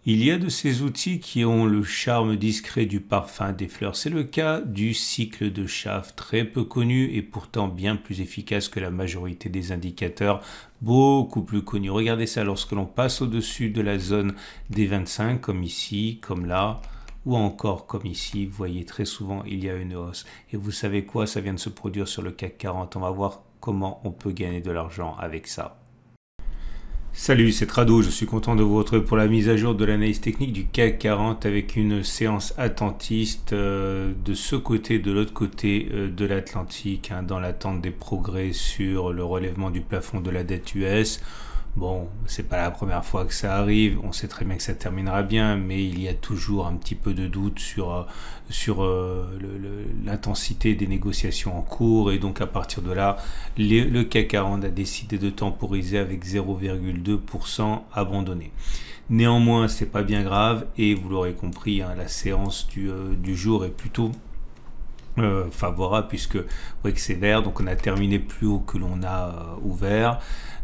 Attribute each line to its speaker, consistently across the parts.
Speaker 1: Il y a de ces outils qui ont le charme discret du parfum des fleurs. C'est le cas du cycle de Schaff, très peu connu et pourtant bien plus efficace que la majorité des indicateurs, beaucoup plus connus. Regardez ça, lorsque l'on passe au-dessus de la zone des 25, comme ici, comme là, ou encore comme ici, vous voyez très souvent il y a une hausse. Et vous savez quoi, ça vient de se produire sur le CAC 40. On va voir comment on peut gagner de l'argent avec ça. Salut, c'est Trado, je suis content de vous retrouver pour la mise à jour de l'analyse technique du CAC 40 avec une séance attentiste de ce côté, de l'autre côté de l'Atlantique, dans l'attente des progrès sur le relèvement du plafond de la dette US. Bon, c'est pas la première fois que ça arrive, on sait très bien que ça terminera bien, mais il y a toujours un petit peu de doute sur l'intensité des négociations en cours, et donc à partir de là, le CAC 40 a décidé de temporiser avec 0,2% abandonné. Néanmoins, c'est pas bien grave, et vous l'aurez compris, la séance du jour est plutôt favorable, puisque vous voyez que c'est vert, donc on a terminé plus haut que l'on a ouvert.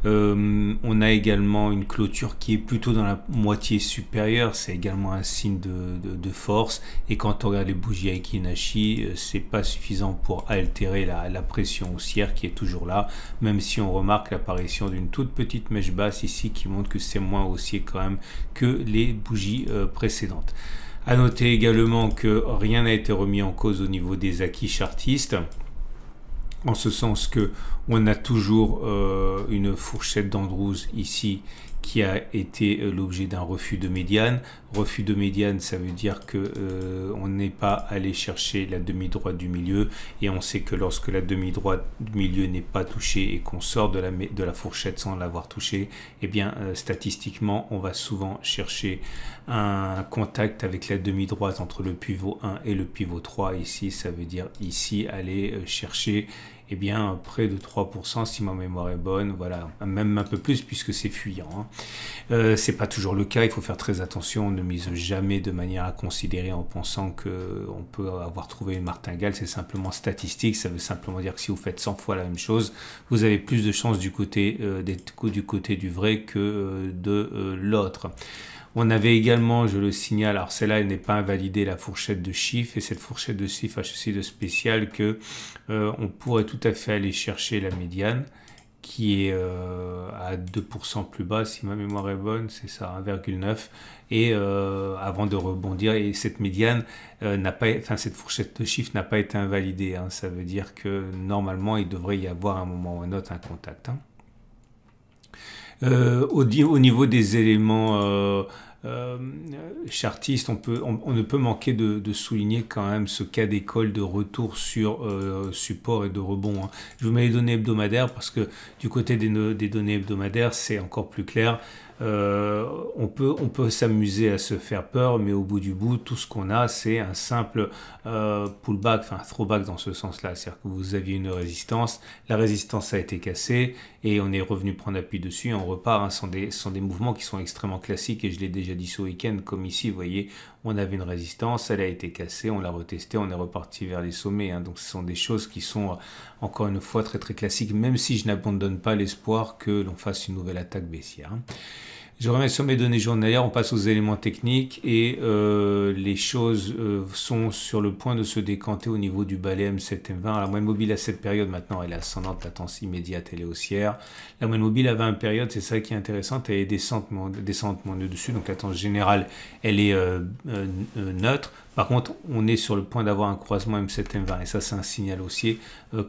Speaker 1: On a également une clôture qui est plutôt dans la moitié supérieure, c'est également un signe de force, et quand on regarde les bougies Aiki Nashi, c'est pas suffisant pour altérer la pression haussière qui est toujours là, même si on remarque l'apparition d'une toute petite mèche basse ici qui montre que c'est moins haussier quand même que les bougies précédentes. À noter également que rien n'a été remis en cause au niveau des acquis chartistes, en ce sens que on a toujours une fourchette d'Andrews ici qui a été l'objet d'un refus de médiane. Refus de médiane, ça veut dire que on n'est pas allé chercher la demi-droite du milieu, et on sait que lorsque la demi-droite du milieu n'est pas touchée et qu'on sort de la fourchette sans l'avoir touchée, eh bien statistiquement on va souvent chercher un contact avec la demi-droite entre le pivot 1 et le pivot 3. Ici, ça veut dire ici aller chercher près de 3% si ma mémoire est bonne, voilà, même un peu plus puisque c'est fuyant. C'est pas toujours le cas, il faut faire très attention, on ne mise jamais de manière à considérer en pensant qu'on peut avoir trouvé une martingale, c'est simplement statistique, ça veut simplement dire que si vous faites 100 fois la même chose, vous avez plus de chances du côté du vrai que de l'autre. On avait également, je le signale, alors celle-là, elle n'est pas invalidée, la fourchette de chiffres, et cette fourchette de chiffres a ceci de spécial que on pourrait tout à fait aller chercher la médiane, qui est à 2% plus bas, si ma mémoire est bonne, c'est ça, 1,9, et avant de rebondir, et cette médiane cette fourchette de chiffres n'a pas été invalidée, ça veut dire que normalement, il devrait y avoir un moment ou un autre un contact. Au niveau des éléments chartistes, on ne peut manquer de souligner quand même ce cas d'école de retour sur support et de rebond. Je vous mets les données hebdomadaires parce que du côté des données hebdomadaires, c'est encore plus clair. On peut s'amuser à se faire peur, mais au bout du bout, tout ce qu'on a, c'est un simple pullback, enfin throwback dans ce sens-là. C'est-à-dire que vous aviez une résistance, la résistance a été cassée et on est revenu prendre appui dessus et on repart. Ce sont des mouvements qui sont extrêmement classiques, et je l'ai déjà dit ce week-end, comme ici, vous voyez, on avait une résistance, elle a été cassée, on l'a retestée, on est reparti vers les sommets. Donc ce sont des choses qui sont encore une fois très très classiques, même si je n'abandonne pas l'espoir que l'on fasse une nouvelle attaque baissière. Je remets sur mes données journalières, on passe aux éléments techniques, et les choses sont sur le point de se décanter au niveau du balai M7 M20. Alors, la moyenne mobile à cette période, maintenant, elle est ascendante, la tendance immédiate, elle est haussière. La moyenne mobile à 20 périodes, c'est ça qui est intéressant, elle est descente moins au-dessus, donc la tendance générale, elle est neutre. Par contre, on est sur le point d'avoir un croisement M7 M20, et ça, c'est un signal haussier.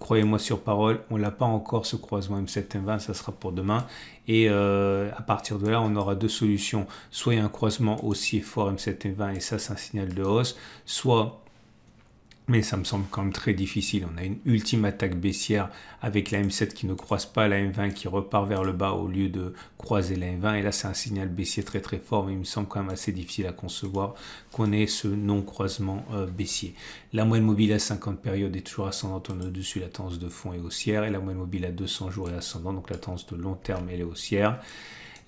Speaker 1: Croyez-moi sur parole, on l'a pas encore, ce croisement M7 M20, ça sera pour demain. Et à partir de là, on aura deux solutions. Soit il y a un croisement haussier fort M7 M20, et ça, c'est un signal de hausse. Soit, mais ça me semble quand même très difficile, on a une ultime attaque baissière avec la M7 qui ne croise pas la M20, qui repart vers le bas au lieu de croiser la M20. Et là, c'est un signal baissier très très fort, mais il me semble quand même assez difficile à concevoir qu'on ait ce non-croisement baissier. La moyenne mobile à 50 périodes est toujours ascendante, on est au-dessus, la tendance de fond est haussière, et la moyenne mobile à 200 jours est ascendante, donc la tendance de long terme elle est haussière.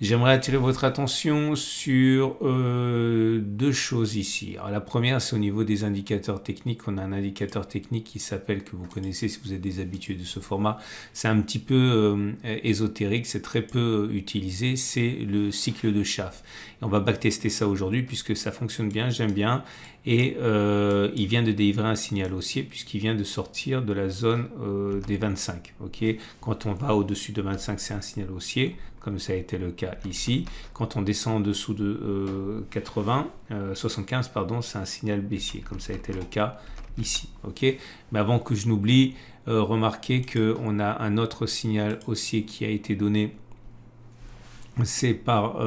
Speaker 1: J'aimerais attirer votre attention sur deux choses ici. Alors, la première, c'est au niveau des indicateurs techniques. On a un indicateur technique qui s'appelle, que vous connaissez si vous êtes des habitués de ce format. C'est un petit peu ésotérique, c'est très peu utilisé. C'est le cycle de Schaff. Et on va backtester ça aujourd'hui puisque ça fonctionne bien, j'aime bien. Et il vient de délivrer un signal haussier puisqu'il vient de sortir de la zone des 25. Okay, quand on va au-dessus de 25, c'est un signal haussier, comme ça a été le cas ici. Quand on descend en dessous de 75, pardon, c'est un signal baissier, comme ça a été le cas ici. Okay, mais avant que je n'oublie, remarquez qu'on a un autre signal haussier qui a été donné. C'est par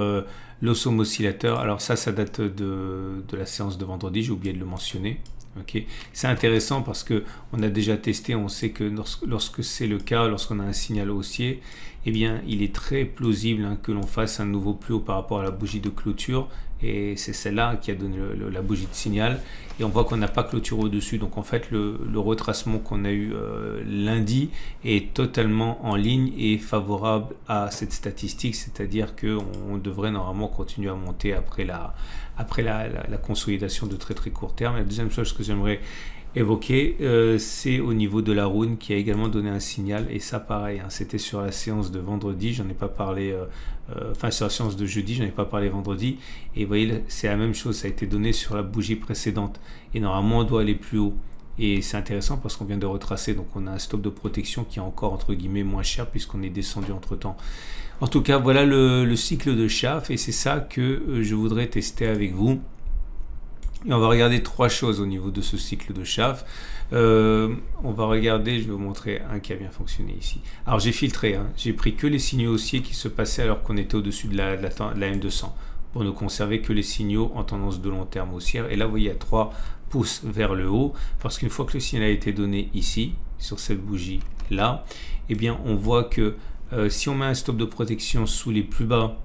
Speaker 1: l'Ossom oscillateur. Alors ça date de la séance de vendredi, j'ai oublié de le mentionner. Okay. C'est intéressant parce que on a déjà testé, on sait que lorsque c'est le cas, lorsqu'on a un signal haussier, eh bien il est très plausible que l'on fasse un nouveau plus haut par rapport à la bougie de clôture, et c'est celle-là qui a donné la bougie de signal, et on voit qu'on n'a pas clôture au-dessus. Donc en fait le retracement qu'on a eu lundi est totalement en ligne et favorable à cette statistique, c'est-à-dire qu'on devrait normalement continuer à monter après la consolidation de très court terme. La deuxième chose que j'aimerais évoquer, c'est au niveau de la rune qui a également donné un signal, et ça pareil, c'était sur la séance de vendredi, j'en ai pas parlé, enfin sur la séance de jeudi, j'en ai pas parlé vendredi, et vous voyez c'est la même chose, ça a été donné sur la bougie précédente, et normalement on doit aller plus haut. Et c'est intéressant parce qu'on vient de retracer, donc on a un stop de protection qui est encore entre guillemets moins cher puisqu'on est descendu entre temps. En tout cas, voilà le cycle de Schaff, et c'est ça que je voudrais tester avec vous. Et on va regarder trois choses au niveau de ce cycle de Schaff. On va regarder, je vais vous montrer un qui a bien fonctionné ici. Alors j'ai filtré, j'ai pris que les signaux haussiers qui se passaient alors qu'on était au-dessus de la M200 pour ne conserver que les signaux en tendance de long terme haussière. Et là, vous voyez, il y a 3 pouces vers le haut parce qu'une fois que le signal a été donné ici, sur cette bougie là, eh bien on voit que si on met un stop de protection sous les plus bas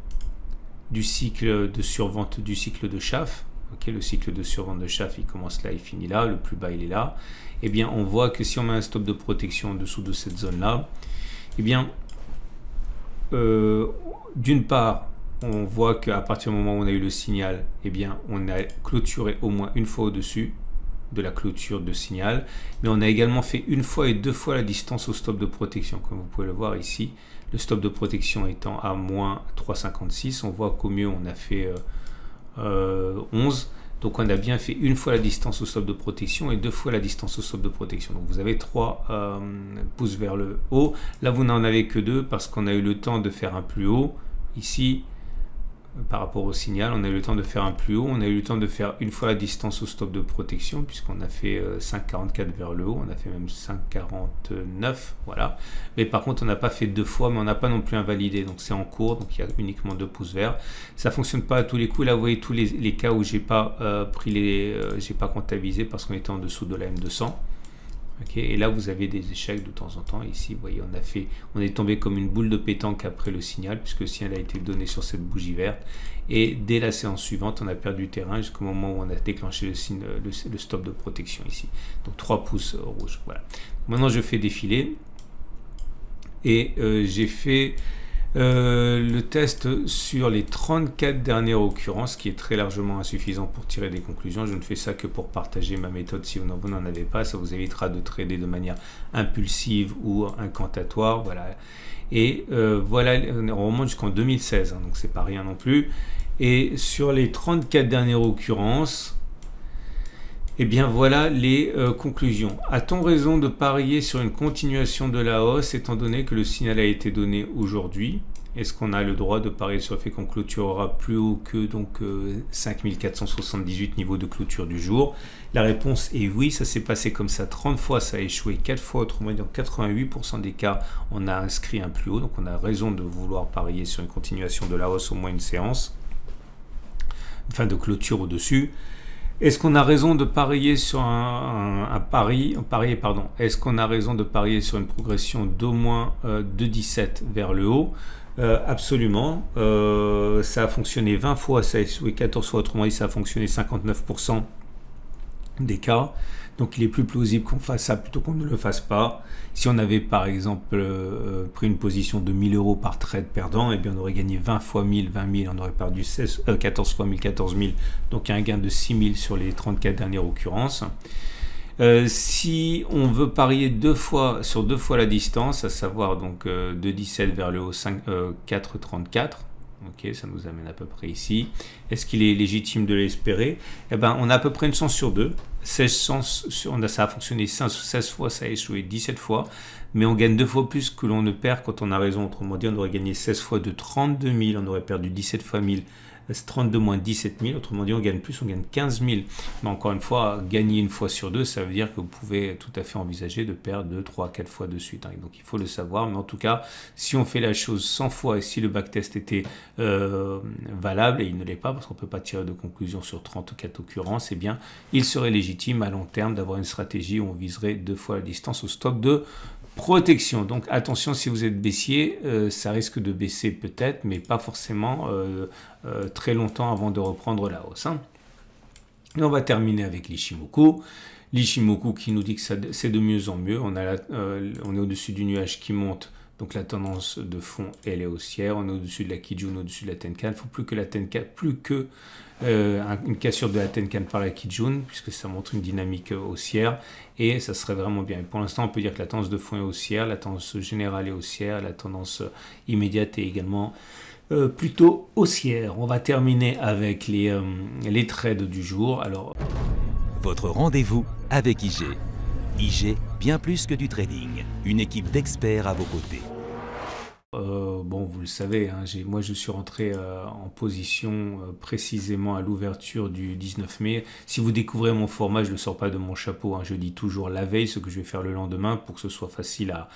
Speaker 1: du cycle de survente du cycle de Schaff, okay, le cycle de survente de Schaff il commence là, il finit là, le plus bas il est là, eh bien on voit que si on met un stop de protection en dessous de cette zone là, eh bien d'une part on voit qu'à partir du moment où on a eu le signal, eh bien on a clôturé au moins une fois au-dessus de la clôture de signal, mais on a également fait une fois et deux fois la distance au stop de protection, comme vous pouvez le voir ici, le stop de protection étant à moins 3,56, on voit qu'au mieux on a fait 11, donc on a bien fait une fois la distance au stop de protection et deux fois la distance au stop de protection, donc vous avez 3 pouces vers le haut. Là vous n'en avez que 2 parce qu'on a eu le temps de faire un plus haut ici. Par rapport au signal, on a eu le temps de faire un plus haut, on a eu le temps de faire une fois la distance au stop de protection puisqu'on a fait 5,44 vers le haut, on a fait même 5,49, voilà. Mais par contre on n'a pas fait 2 fois, mais on n'a pas non plus invalidé, donc c'est en cours, donc il y a uniquement 2 pouces verts. Ça fonctionne pas à tous les coups. Là vous voyez tous les cas où j'ai pas j'ai pas comptabilisé parce qu'on était en dessous de la M200. Okay, et là vous avez des échecs de temps en temps. Ici vous voyez on est tombé comme une boule de pétanque après le signal puisque le signal a été donné sur cette bougie verte, et dès la séance suivante on a perdu du terrain jusqu'au moment où on a déclenché le stop de protection ici, donc 3 pouces rouges. Voilà, maintenant je fais défiler et j'ai fait le test sur les 34 dernières occurrences, qui est très largement insuffisant pour tirer des conclusions. Je ne fais ça que pour partager ma méthode. Si vous n'en avez pas, ça vous évitera de trader de manière impulsive ou incantatoire. Voilà. Et voilà, on remonte jusqu'en 2016, donc c'est pas rien non plus. Et sur les 34 dernières occurrences, et bien voilà les conclusions. A-t-on raison de parier sur une continuation de la hausse étant donné que le signal a été donné aujourd'hui? Est-ce qu'on a le droit de parier sur le fait qu'on clôturera plus haut que donc 5478 niveaux de clôture du jour? La réponse est oui, ça s'est passé comme ça 30 fois, ça a échoué 4 fois, autrement dit dans 88% des cas on a inscrit un plus haut, donc on a raison de vouloir parier sur une continuation de la hausse au moins une séance, enfin de clôture au-dessus. Est-ce qu'on a raison de parier sur Est-ce qu'on a raison de parier sur une progression d'au moins de 17 vers le haut? Absolument. Ça a fonctionné 20 fois, ça a échoué 14 fois, autrement dit ça a fonctionné 59% des cas. Donc il est plus plausible qu'on fasse ça plutôt qu'on ne le fasse pas. Si on avait par exemple pris une position de 1000 euros par trade perdant, eh bien on aurait gagné 20 fois 1000, 20 000, on aurait perdu 14 fois 1000, 14 000. Donc il y a un gain de 6000 sur les 34 dernières occurrences. Si on veut parier sur deux fois la distance, à savoir donc de 17 vers le haut 4,34, ok, ça nous amène à peu près ici. Est-ce qu'il est légitime de l'espérer? Eh ben, on a à peu près une chance sur deux. 16 chances, ça a fonctionné 16 fois, ça a échoué 17 fois, mais on gagne 2 fois plus que l'on ne perd quand on a raison. Autrement dit, on aurait gagné 16 fois de 32 000, on aurait perdu 17 fois 1000. 32 moins 17 000, autrement dit on gagne plus, on gagne 15 000. Mais encore une fois, gagner une fois sur deux, ça veut dire que vous pouvez tout à fait envisager de perdre 2, 3, 4 fois de suite. Hein. Donc il faut le savoir, mais en tout cas, si on fait la chose 100 fois et si le backtest était valable, et il ne l'est pas parce qu'on ne peut pas tirer de conclusion sur 34 occurrences, eh bien il serait légitime à long terme d'avoir une stratégie où on viserait 2 fois la distance au stop de protection. Donc attention, si vous êtes baissier, ça risque de baisser peut-être, mais pas forcément très longtemps avant de reprendre la hausse. Hein. Et on va terminer avec l'Ichimoku. L'Ichimoku qui nous dit que c'est de mieux en mieux. On est au-dessus du nuage qui monte. Donc la tendance de fond, elle est haussière. On est au-dessus de la Kijun, au-dessus de la Tenkan. Il ne faut plus que la Tenkan, une cassure de la Tenkan par la Kijun, puisque ça montre une dynamique haussière. Et ça serait vraiment bien. Et pour l'instant, on peut dire que la tendance de fond est haussière, la tendance générale est haussière, la tendance immédiate est également plutôt haussière. On va terminer avec les trades du jour. Alors,
Speaker 2: votre rendez-vous avec IG. IG, bien plus que du trading. Une équipe d'experts à vos côtés.
Speaker 1: Bon, vous le savez, hein, moi je suis rentré en position précisément à l'ouverture du 19 mai. Si vous découvrez mon format, je ne le sors pas de mon chapeau. Hein, je dis toujours la veille ce que je vais faire le lendemain pour que ce soit facile à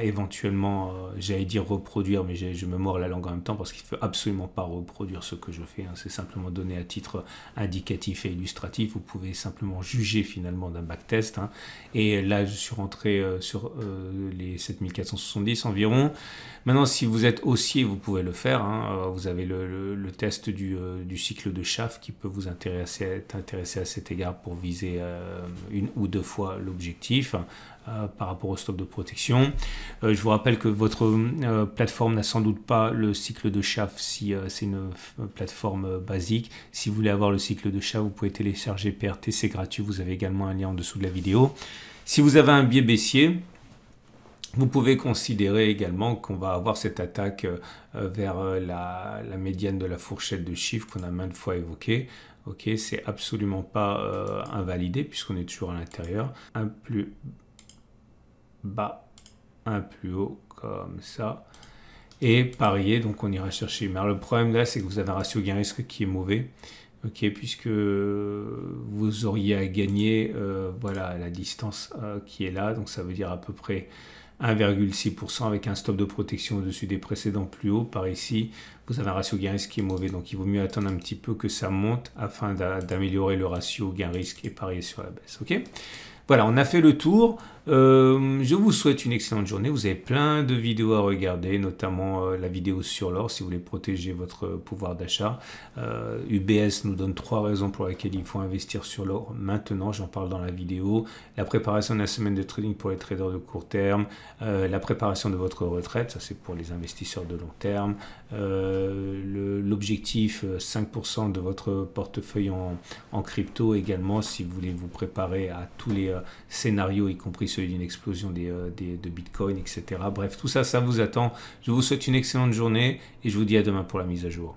Speaker 1: éventuellement, j'allais dire reproduire, mais je me mords la langue en même temps parce qu'il ne faut absolument pas reproduire ce que je fais. Hein, c'est simplement donné à titre indicatif et illustratif. Vous pouvez simplement juger finalement d'un backtest. Hein, et là, je suis rentré sur les 7470 environ. Maintenant, si vous êtes haussier, vous pouvez le faire. Hein. Vous avez le test du cycle de Schaff qui peut vous intéresser à cet égard pour viser une ou deux fois l'objectif par rapport au stop de protection. Je vous rappelle que votre plateforme n'a sans doute pas le cycle de Schaff si c'est une plateforme basique. Si vous voulez avoir le cycle de Schaff, vous pouvez télécharger PRT, c'est gratuit. Vous avez également un lien en dessous de la vidéo. Si vous avez un biais baissier, vous pouvez considérer également qu'on va avoir cette attaque vers la médiane de la fourchette de chiffres qu'on a maintes fois évoquée. Ok, c'est absolument pas invalidé puisqu'on est toujours à l'intérieur. Un plus bas, un plus haut, comme ça. Et parier, donc on ira chercher. Mais alors, le problème là, c'est que vous avez un ratio gain-risque qui est mauvais. Ok, puisque vous auriez à gagner voilà, la distance qui est là. Donc ça veut dire à peu près 1,6% avec un stop de protection au-dessus des précédents plus hauts. Par ici, vous avez un ratio gain-risque qui est mauvais. Donc, il vaut mieux attendre un petit peu que ça monte afin d'améliorer le ratio gain-risque et parier sur la baisse. Ok ? Voilà, on a fait le tour. Je vous souhaite une excellente journée. Vous avez plein de vidéos à regarder, notamment la vidéo sur l'or si vous voulez protéger votre pouvoir d'achat. UBS nous donne 3 raisons pour lesquelles il faut investir sur l'or maintenant. J'en parle dans la vidéo. La préparation de la semaine de trading pour les traders de court terme. La préparation de votre retraite, ça c'est pour les investisseurs de long terme. L'objectif 5% de votre portefeuille en crypto également si vous voulez vous préparer à tous les scénarios, y compris celui d'une explosion de Bitcoin, etc. Bref, tout ça, ça vous attend. Je vous souhaite une excellente journée et je vous dis à demain pour la mise à jour.